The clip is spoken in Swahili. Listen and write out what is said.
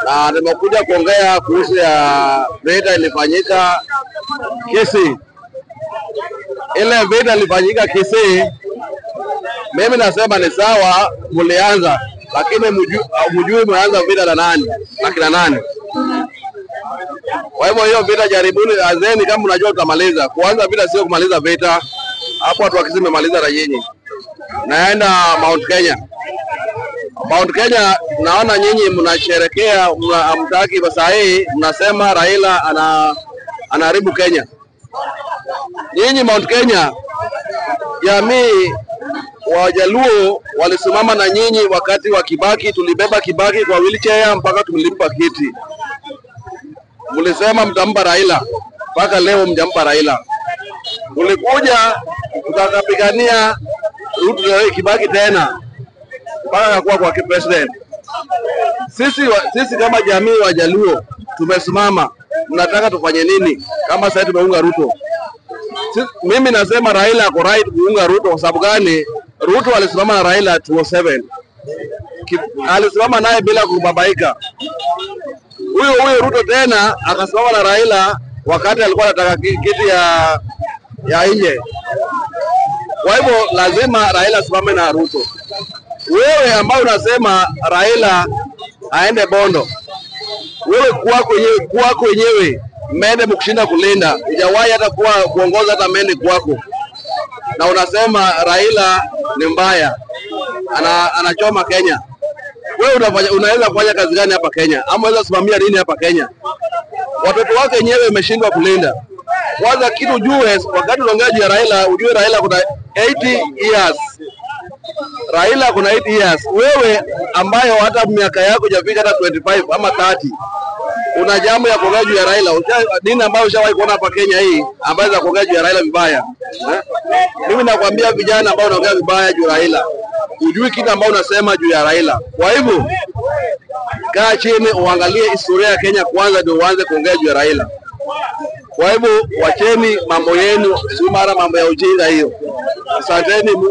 na nimekuja kuongea kuhusu ya vita ilifanyika Kisii. Ile vita ilifanyika Kisii, mimi nasema ni sawa mulianza, lakini mjui mwanza vita na nani na kina nani. Kwa hivyo hiyo vita jaribuni azeni, kama unajua tutamaliza. Kuanza vita sio kumaliza vita. Hapo watu wakisema maliza na nyinyi. Naenda Mount Kenya. Mount Kenya naona nyinyi mnasherekea, mnamtaki basa hii, mnasema Raila anaharibu Kenya. Nyinyi Mount Kenya, jamii wa Jaluo walisimama na nyinyi wakati wa Kibaki, tulibeba Kibaki kwa wheelchair mpaka tulimpa kiti. Mulisema mtampa Raila, mpaka leo mjampa Raila. Ulikuja tukakapigania Ruto Kibaki tena mpaka kuwa kwa president. Sisi kama jamii wa Jaluo tumesimama, mnataka tufanye nini kama sasa tumeunga Ruto? Mimi nasema Raila ako right kuunga Ruto. Kwa sababu gani? Ruto alisimama na Raila 2007. Alisimama naye bila kubabaika. Huyo Ruto tena akasimama na Raila wakati alikuwa anataka kiti ya nje. Kwa hivyo lazima Raila simame na Ruto. Wewe ambao unasema Raila aende Bondo, wewe kwako wenyewe mende mkushinda kulinda, hujawahi hata kuongoza hata mende kwako, na unasema Raila ni mbaya, anachoma Kenya. Wewe unaweza kufanya kazi gani hapa Kenya? Ama unaweza simamia nini hapa Kenya? Watoto wake wenyewe umeshindwa kulinda. Kwanza kitu ujue, wakati unaongea juu ya Raila, ujue Raila kuna 80 years. Raila kuna 8 years. Wewe ambayo hata miaka yako hujafika hata 25 ama 30, una jambo ya kuongea juu ya Raila. Nini ambayo ushawahi kuona hapa Kenya hii ambayo za kuongea juu ya Raila vibaya? Mimi nakwambia vijana ambao wanaongea vibaya juu ya Raila, ujui kitu ambao unasema juu ya Raila. Kwa hivyo kaa chini uangalie historia ya Kenya kwanza ndio uanze kuongea juu ya Raila. Kwa hivyo wacheni mambo yenu, si mara mambo ya ujinga hiyo. Asanteni Mungu.